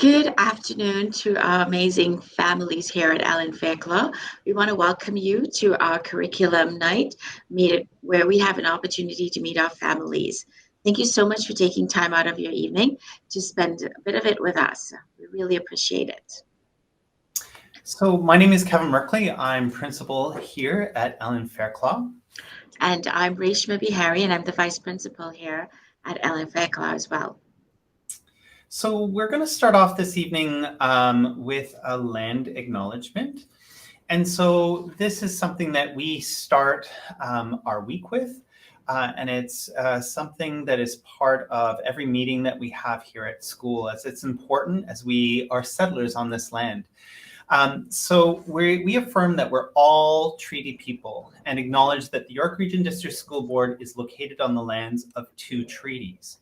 Good afternoon to our amazing families here at Allen Fairclough. We want to welcome you to our curriculum night, where we have an opportunity to meet our families. Thank you so much for taking time out of your evening to spend a bit of it with us. We really appreciate it. So my name is Kevin Merkley. I'm principal here at Allen Fairclough. And I'm Reshma Bihari, and I'm the vice principal here at Allen Fairclough as well. So we're going to start off this evening with a land acknowledgement. And so this is something that we start our week with. And it's something that is part of every meeting that we have here at school, as it's important as we are settlers on this land. So we affirm that we're all treaty people and acknowledge that the York Region District School Board is located on the lands of two treaties.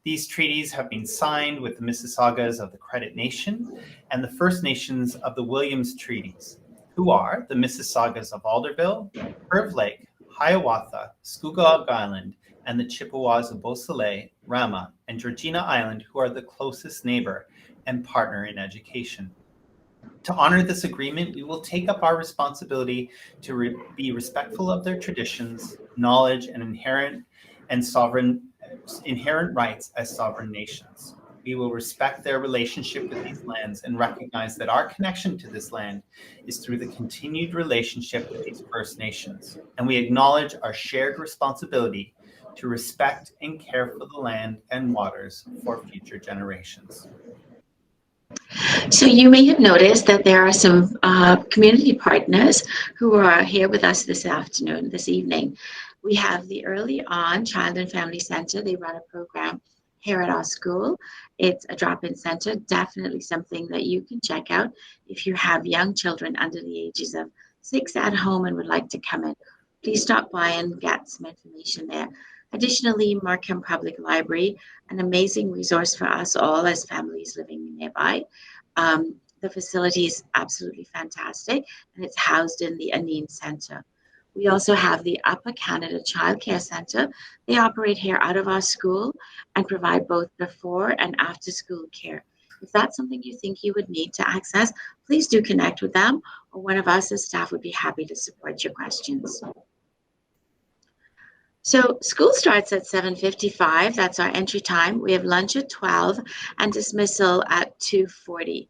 These treaties have been signed with the Mississaugas of the Credit Nation and the First Nations of the Williams Treaties, who are the Mississaugas of Alderville, Curve Lake, Hiawatha, Scugog Island, and the Chippewas of Beausoleil, Rama, and Georgina Island, who are the closest neighbor and partner in education. To honor this agreement, we will take up our responsibility to be respectful of their traditions, knowledge, and inherent rights as sovereign nations. We will respect their relationship with these lands and recognize that our connection to this land is through the continued relationship with these First Nations. And we acknowledge our shared responsibility to respect and care for the land and waters for future generations. So you may have noticed that there are some community partners who are here with us this evening. We have the Early On Child and Family Center. They run a program here at our school. It's a drop-in center, definitely something that you can check out if you have young children under the ages of 6 at home and would like to come in. Please stop by and get some information there. Additionally, Markham Public Library, an amazing resource for us all as families living nearby. The facility is absolutely fantastic, and it's housed in the Aneen Center. We also have the Upper Canada Child Care Center. They operate here out of our school and provide both before and after school care. If that's something you think you would need to access, please do connect with them, or one of us as staff would be happy to support your questions. So school starts at 7:55. That's our entry time. We have lunch at 12 and dismissal at 2:40.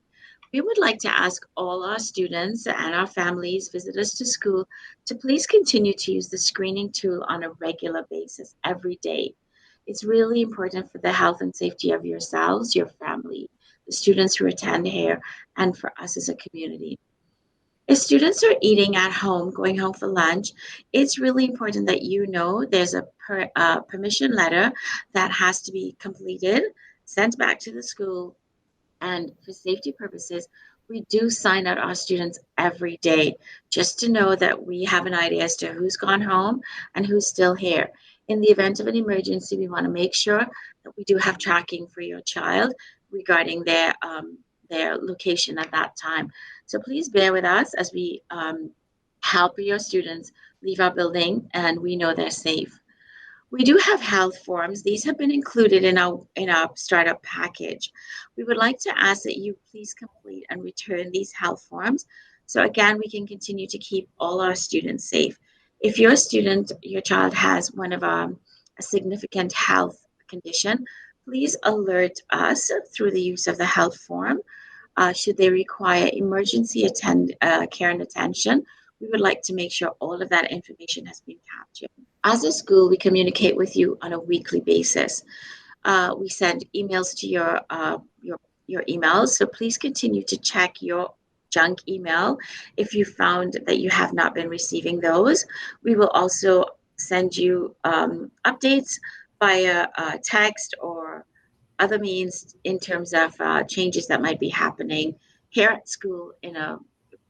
We would like to ask all our students and our families, visitors to school, to please continue to use the screening tool on a regular basis every day. It's really important for the health and safety of yourselves, your family, the students who attend here, and for us as a community. If students are eating at home, going home for lunch, it's really important that you know there's a permission letter that has to be completed, sent back to the school, and for safety purposes, we do sign out our students every day just to know that we have an idea as to who's gone home and who's still here. In the event of an emergency, we want to make sure that we do have tracking for your child regarding their location at that time. So please bear with us as we help your students leave our building and we know they're safe. We do have health forms. These have been included in our startup package. We would like to ask that you please complete and return these health forms. So again, we can continue to keep all our students safe. If your child has one of a significant health condition, please alert us through the use of the health form. Should they require emergency care and attention, we would like to make sure all of that information has been captured. As a school, we communicate with you on a weekly basis. We send emails to your emails, so please continue to check your junk email if you found that you have not been receiving those. We will also send you updates via text or other means in terms of changes that might be happening here at school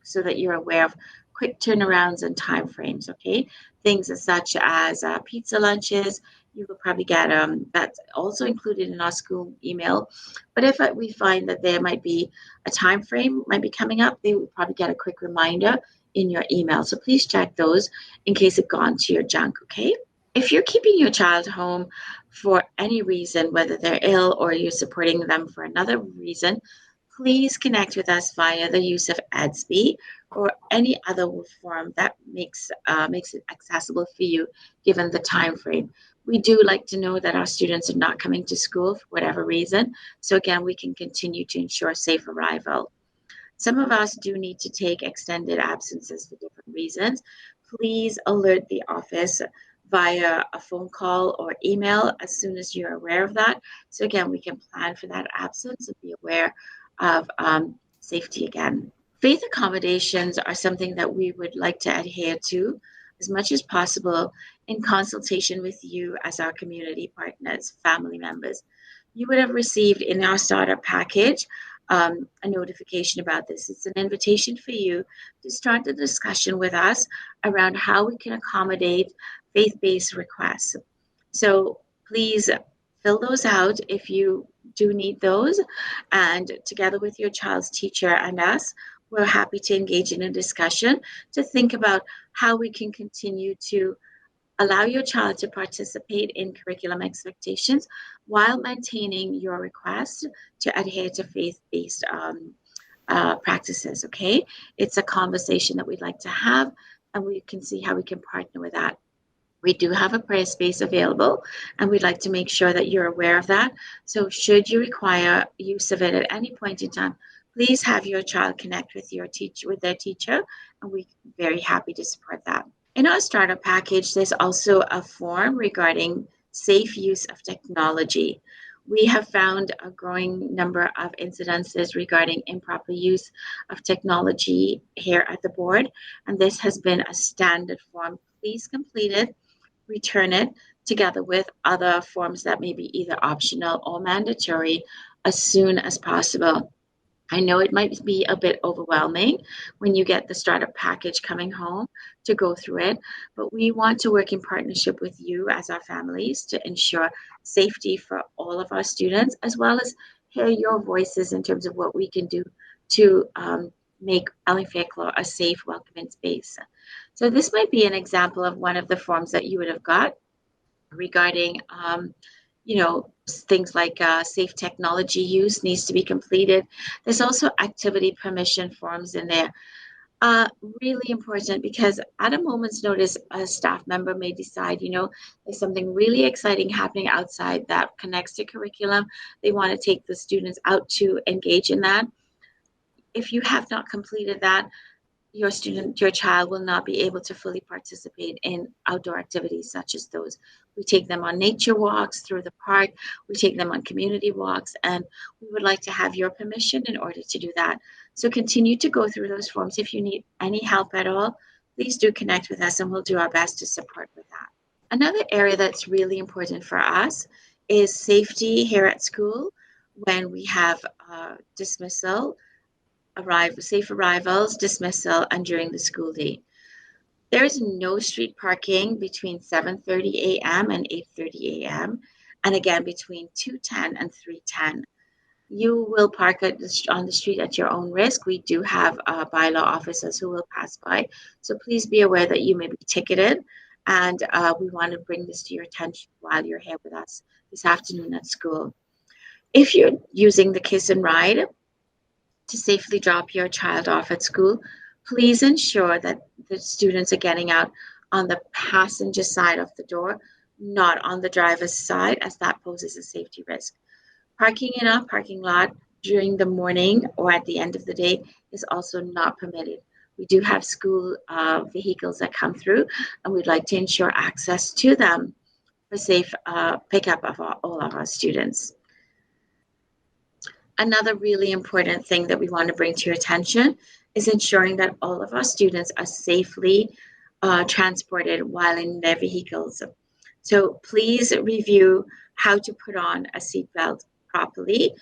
so that you're aware of quick turnarounds and timeframes, okay? Things such as pizza lunches, you will probably get that's also included in our school email. But if we find that there might be a time frame might be coming up, they will probably get a quick reminder in your email. So please check those in case it gone to your junk, okay? If you're keeping your child home for any reason, whether they're ill or you're supporting them for another reason, please connect with us via the use of Edsby or any other form that makes it accessible for you given the time frame. We do like to know that our students are not coming to school for whatever reason. So again, we can continue to ensure safe arrival. Some of us do need to take extended absences for different reasons. Please alert the office via a phone call or email as soon as you're aware of that. So again, we can plan for that absence and be aware of safety again. Faith accommodations are something that we would like to adhere to as much as possible in consultation with you as our community partners, family members. You would have received in our starter package a notification about this. It's an invitation for you to start the discussion with us around how we can accommodate faith-based requests. So please fill those out if you do need those. And together with your child's teacher and us, we're happy to engage in a discussion to think about how we can continue to allow your child to participate in curriculum expectations while maintaining your request to adhere to faith-based practices, okay? It's a conversation that we'd like to have, and we can see how we can partner with that. We do have a prayer space available, and we'd like to make sure that you're aware of that. So should you require use of it at any point in time, please have your child connect with their teacher, and we're very happy to support that. In our starter package, there's also a form regarding safe use of technology. We have found a growing number of incidences regarding improper use of technology here at the board, and this has been a standard form. Please complete it, return it, together with other forms that may be either optional or mandatory as soon as possible. I know it might be a bit overwhelming when you get the startup package coming home to go through it, but we want to work in partnership with you as our families to ensure safety for all of our students, as well as hear your voices in terms of what we can do to make Ellingfair a safe, welcoming space. So this might be an example of one of the forms that you would have got regarding things like safe technology use needs to be completed. There's also activity permission forms in there. Really important because at a moment's notice, a staff member may decide, there's something really exciting happening outside that connects to curriculum. They want to take the students out to engage in that. If you have not completed that, your child will not be able to fully participate in outdoor activities such as those. We take them on nature walks through the park, we take them on community walks, and we would like to have your permission in order to do that. So continue to go through those forms. If you need any help at all, please do connect with us and we'll do our best to support with that. Another area that's really important for us is safety here at school when we have dismissal, safe arrivals, dismissal, and during the school day. There is no street parking between 7:30 a.m. and 8:30 a.m. and again between 2:10 and 3:10. You will park on the street at your own risk. We do have bylaw officers who will pass by, so please be aware that you may be ticketed, and we want to bring this to your attention while you're here with us this afternoon at school. If you're using the Kiss and Ride to safely drop your child off at school, please ensure that the students are getting out on the passenger side of the door, not on the driver's side, as that poses a safety risk. Parking in our parking lot during the morning or at the end of the day is also not permitted. We do have school vehicles that come through, and we'd like to ensure access to them for safe pickup of all of our students. Another really important thing that we want to bring to your attention is ensuring that all of our students are safely transported while in their vehicles. So please review how to put on a seatbelt properly.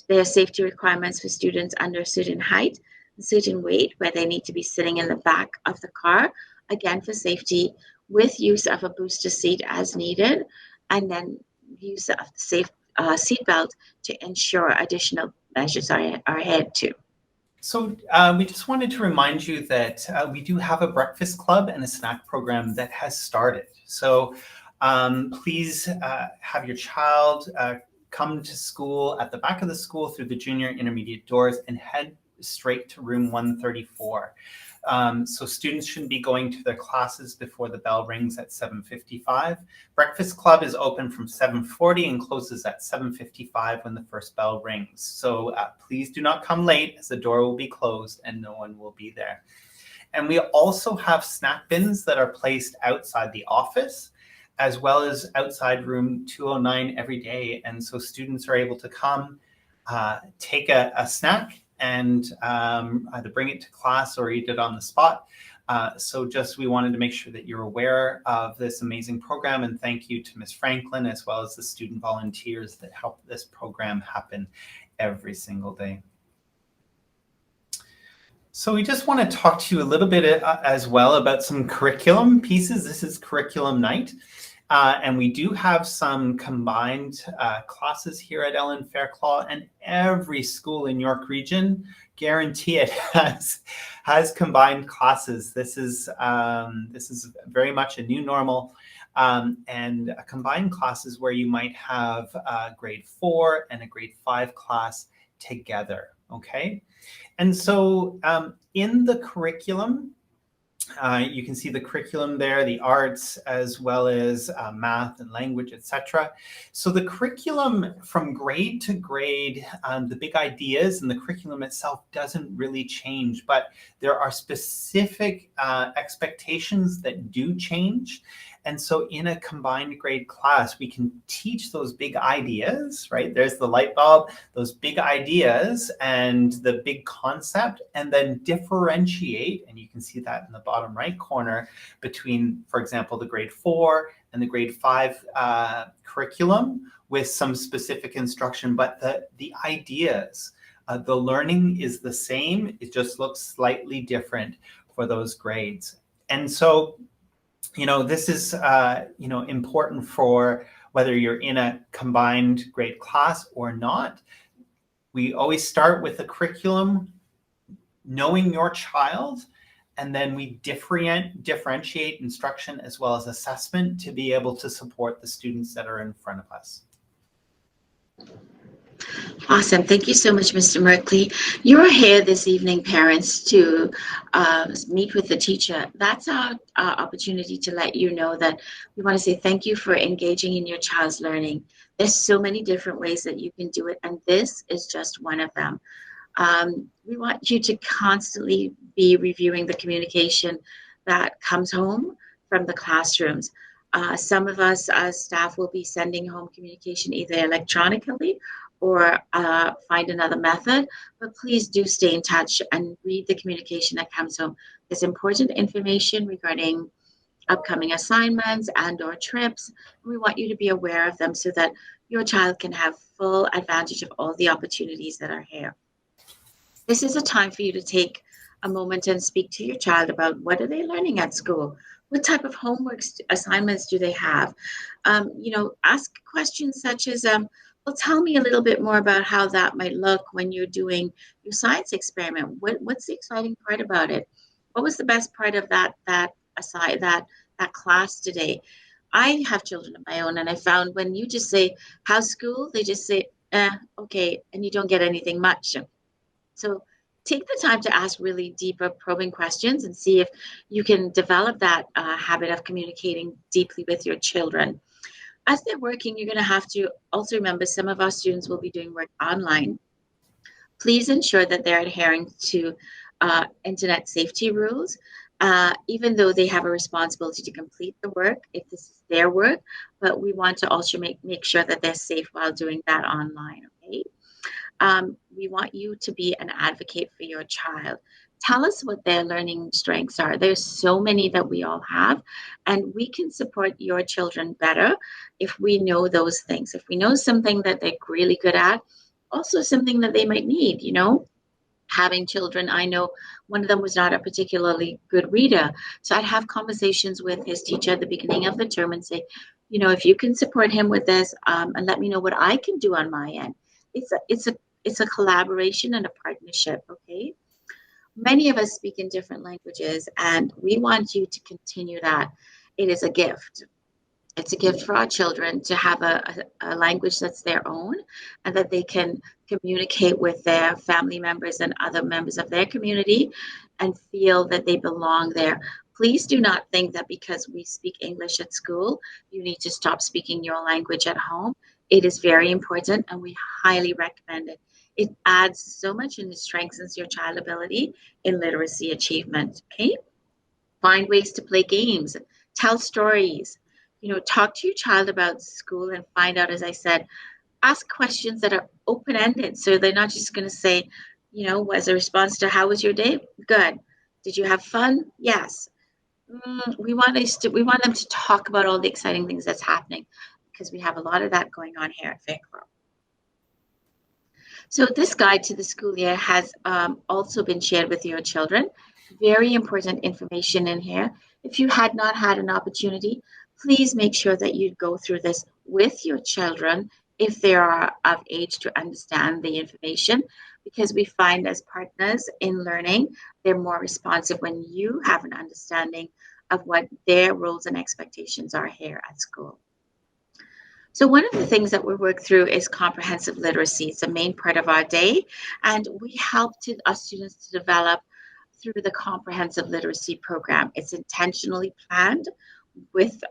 There are safety requirements for students under a certain height, a certain weight, where they need to be sitting in the back of the car, again for safety, with use of a booster seat as needed, and then use of the safe seatbelt to ensure additional measures are ahead too. So we just wanted to remind you that we do have a breakfast club and a snack program that has started. So please have your child come to school at the back of the school through the junior intermediate doors and head straight to room 134. So students shouldn't be going to their classes before the bell rings at 7:55. Breakfast Club is open from 7:40 and closes at 7:55 when the first bell rings. So please do not come late, as the door will be closed and no one will be there. And we also have snack bins that are placed outside the office, as well as outside room 209 every day. And so students are able to come, take a snack and either bring it to class or eat it on the spot. So just we wanted to make sure that you're aware of this amazing program, and thank you to Ms. Franklin as well as the student volunteers that help this program happen every single day. So we just want to talk to you a little bit as well about some curriculum pieces. This is curriculum night. And we do have some combined classes here at Ellen Fairclough, and every school in York Region, guarantee it, has combined classes. This is very much a new normal. And combined classes where you might have a grade 4 and a grade 5 class together, okay? And so in the curriculum, you can see the curriculum there, the arts, as well as math and language, etc. So the curriculum from grade to grade, the big ideas and the curriculum itself doesn't really change, but there are specific expectations that do change. And so in a combined grade class, we can teach those big ideas, right? There's the light bulb, those big ideas and the big concept, and then differentiate, and you can see that in the bottom right corner, between, for example, the grade 4 and the grade 5 curriculum with some specific instruction, but the ideas, the learning is the same, it just looks slightly different for those grades. And so, you know, this is, you know, important for whether you're in a combined grade class or not. We always start with a curriculum, knowing your child, and then we differentiate instruction as well as assessment to be able to support the students that are in front of us. Awesome. Thank you so much, Mr. Merkley. You're here this evening, parents, to meet with the teacher. That's our opportunity to let you know that we want to say thank you for engaging in your child's learning. There's so many different ways that you can do it, and this is just one of them. We want you to constantly be reviewing the communication that comes home from the classrooms. Some of us as staff will be sending home communication either electronically or find another method, but please do stay in touch and read the communication that comes home. There's important information regarding upcoming assignments and or trips. We want you to be aware of them so that your child can have full advantage of all the opportunities that are here. This is a time for you to take a moment and speak to your child about what are they learning at school? What type of homework assignments do they have? You know, ask questions such as, well, tell me a little bit more about how that might look when you're doing your science experiment. What's the exciting part about it? What was the best part of that class today? I have children of my own, and I found when you just say, how's school? They just say, okay, and you don't get anything much. So take the time to ask really deeper probing questions and see if you can develop that habit of communicating deeply with your children. As they're working, you're going to have to also remember some of our students will be doing work online. Please ensure that they're adhering to internet safety rules, even though they have a responsibility to complete the work if this is their work, but we want to also make sure that they're safe while doing that online, okay? We want you to be an advocate for your child. Tell us what their learning strengths are. There's so many that we all have, and we can support your children better if we know those things. If we know something that they're really good at, also something that they might need, you know. Having children, I know one of them was not a particularly good reader. So I'd have conversations with his teacher at the beginning of the term and say, you know, if you can support him with this, and let me know what I can do on my end. It's a collaboration and a partnership, okay? Many of us speak in different languages, and we want you to continue that. It is a gift. It's a gift for our children to have a language that's their own and that they can communicate with their family members and other members of their community and feel that they belong there. Please do not think that because we speak English at school, you need to stop speaking your language at home. It is very important and we highly recommend it. It adds so much and it strengthens your child ability in literacy achievement. Okay. Find ways to play games, tell stories, talk to your child about school and find out, as I said, ask questions that are open-ended. So they're not just going to say, as a response to how was your day? Good. Did you have fun? Yes. We want them to talk about all the exciting things that's happening because we have a lot of that going on here at Fairclough. So this guide to the school year has also been shared with your children. Very important information in here. If you had not had an opportunity, please make sure that you go through this with your children if they are of age to understand the information, because we find as partners in learning, they're more responsive when you have an understanding of what their roles and expectations are here at school. So one of the things that we work through is comprehensive literacy. It's a main part of our day, and we help our students to develop through the comprehensive literacy program. It's intentionally planned with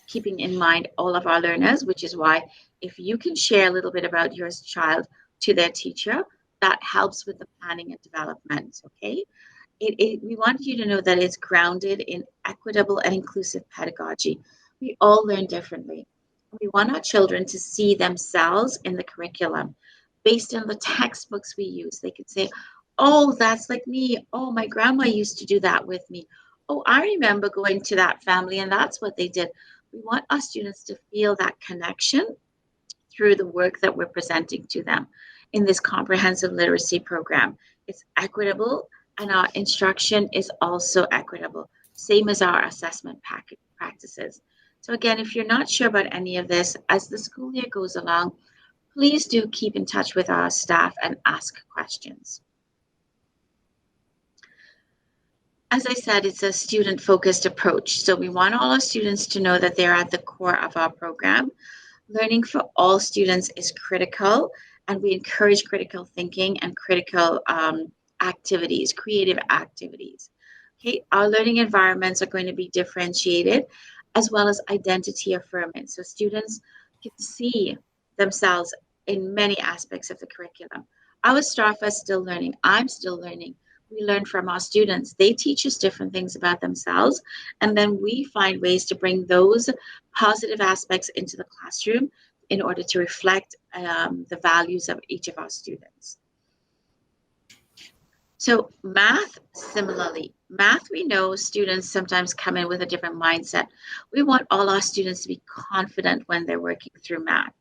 keeping in mind all of our learners, which is why if you can share a little bit about your child to their teacher, that helps with the planning and development, okay? We want you to know that it's grounded in equitable and inclusive pedagogy. We all learn differently. We want our children to see themselves in the curriculum based on the textbooks we use. They could say, oh, that's like me. Oh, my grandma used to do that with me. Oh, I remember going to that family and that's what they did. We want our students to feel that connection through the work that we're presenting to them in this comprehensive literacy program. It's equitable and our instruction is also equitable, same as our assessment practices. So again, if you're not sure about any of this, as the school year goes along, please do keep in touch with our staff and ask questions. As I said, it's a student-focused approach. So we want all our students to know that they're at the core of our program. Learning for all students is critical, and we encourage critical thinking and critical activities, creative activities. Okay, our learning environments are going to be differentiated as well as identity affirming. So students can see themselves in many aspects of the curriculum. Our staff are still learning. I'm still learning. We learn from our students. They teach us different things about themselves, and then we find ways to bring those positive aspects into the classroom in order to reflect the values of each of our students. So math, similarly. Math, we know students sometimes come in with a different mindset. We want all our students to be confident when they're working through math.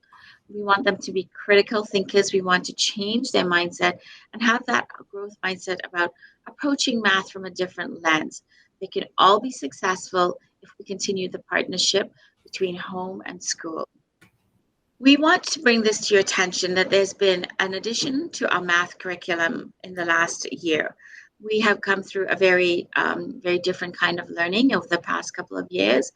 We want them to be critical thinkers. We want to change their mindset and have that growth mindset about approaching math from a different lens. They can all be successful if we continue the partnership between home and school. We want to bring this to your attention that there's been an addition to our math curriculum in the last year. We have come through a very different kind of learning over the past couple of years,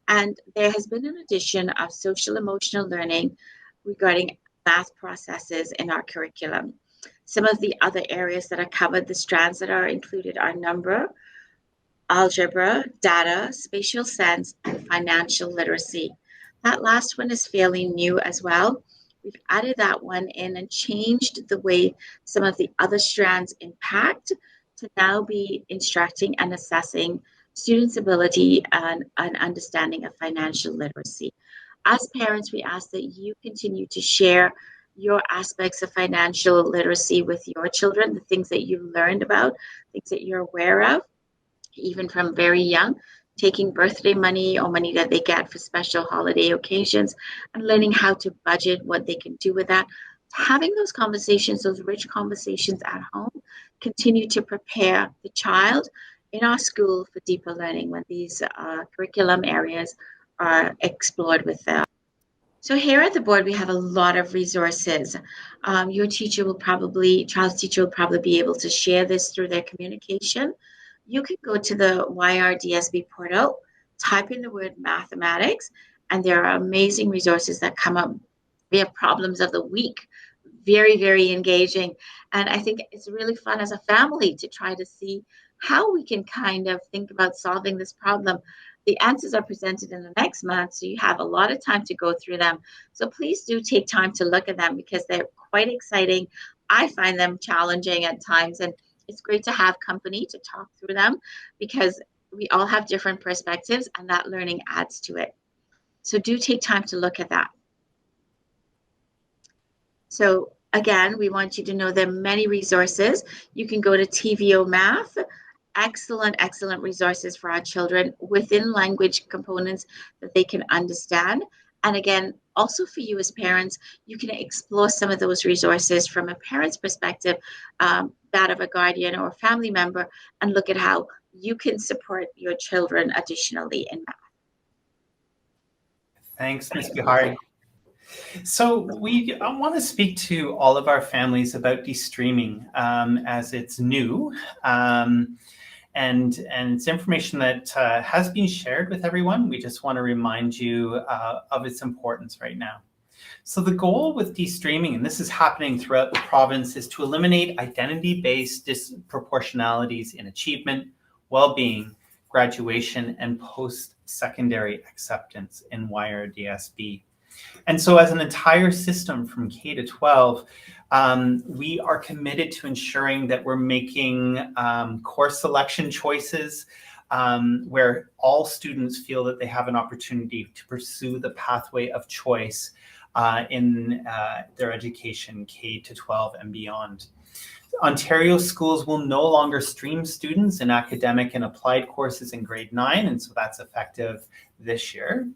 and there has been an addition of social emotional learning regarding math processes in our curriculum. Some of the other areas that are covered, the strands that are included are number, algebra, data, spatial sense, and financial literacy. That last one is fairly new as well. We've added that one in and changed the way some of the other strands impact to now be instructing and assessing students' ability and understanding of financial literacy. As parents, we ask that you continue to share your aspects of financial literacy with your children, the things that you've learned about, things that you're aware of, even from very young, taking birthday money or money that they get for special holiday occasions and learning how to budget, what they can do with that. Having those conversations, those rich conversations at home, continue to prepare the child in our school for deeper learning when these curriculum areas are explored with them. So here at the board, we have a lot of resources. Your teacher will probably, child's teacher will probably be able to share this through their communication. You can go to the YRDSB portal, type in the word mathematics, And there are amazing resources that come up. We have problems of the week, very, very engaging. And I think it's really fun as a family to try to see how we can kind of think about solving this problem. The answers are presented in the next month, so you have a lot of time to go through them. So please do take time to look at them because they're quite exciting. I find them challenging at times, and it's great to have company to talk through them because we all have different perspectives and that learning adds to it. So do take time to look at that. So again, we want you to know there are many resources. You can go to TVO Math, excellent, excellent resources for our children within language components that they can understand. And again, also for you as parents, you can explore some of those resources from a parent's perspective, that of a guardian or a family member, and look at how you can support your children additionally in math. Thanks, Ms. Bihari. So we want to speak to all of our families about de-streaming as it's new. And it's information that has been shared with everyone. We just want to remind you of its importance right now. So the goal with de-streaming, and this is happening throughout the province, is to eliminate identity-based disproportionalities in achievement, well-being, graduation, and post-secondary acceptance in YRDSB. And so as an entire system from K to 12, we are committed to ensuring that we're making course selection choices where all students feel that they have an opportunity to pursue the pathway of choice in their education, K to 12 and beyond. Ontario schools will no longer stream students in academic and applied courses in grade 9, and so that's effective this year.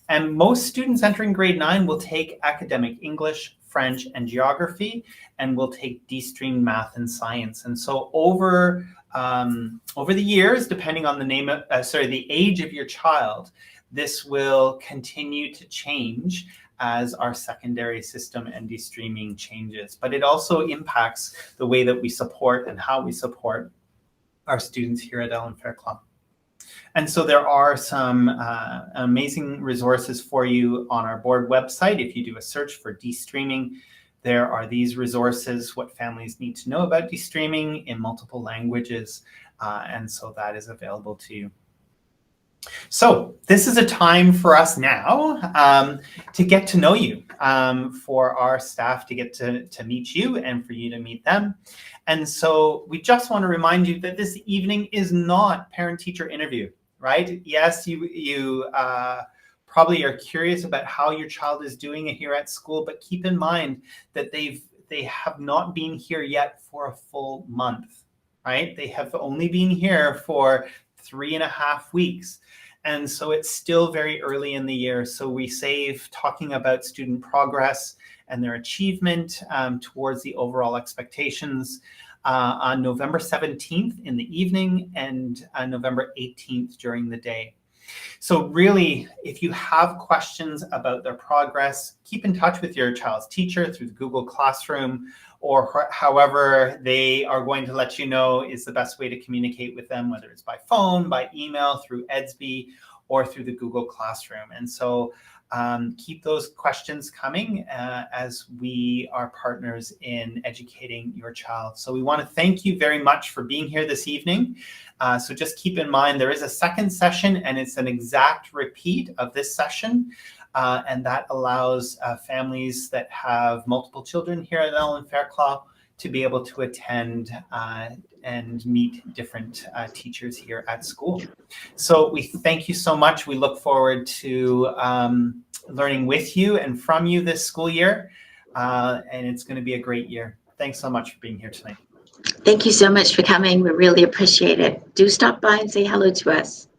And most students entering grade 9 will take academic English, French, and geography, and will take de-streamed math and science. And so over the years, depending on the age of your child, this will continue to change as our secondary system and de-streaming changes. But it also impacts the way that we support and how we support our students here at Ellen Fairclough. And so there are some amazing resources for you on our board website. If you do a search for de-streaming, there are these resources, what families need to know about de-streaming in multiple languages. And so that is available to you. So this is a time for us now to get to know you, for our staff to get to meet you and for you to meet them. And so we just want to remind you that this evening is not parent-teacher interview, right? Yes, you probably are curious about how your child is doing here at school, but keep in mind that they have not been here yet for a full month, right? They have only been here for 3.5 weeks. And so it's still very early in the year. So we save talking about student progress and their achievement towards the overall expectations on November 17th in the evening and November 18th during the day. So really, if you have questions about their progress, keep in touch with your child's teacher through the Google Classroom, or however they are going to let you know is the best way to communicate with them, whether it's by phone, by email, through Edsby, or through the Google Classroom. And so keep those questions coming as we are partners in educating your child. So we want to thank you very much for being here this evening. So just keep in mind there is a second session, and it's an exact repeat of this session. And that allows families that have multiple children here at Ellen Fairclough to be able to attend and meet different teachers here at school. So we thank you so much. We look forward to learning with you and from you this school year. And it's going to be a great year. Thanks so much for being here tonight. Thank you so much for coming. We really appreciate it. Do stop by and say hello to us.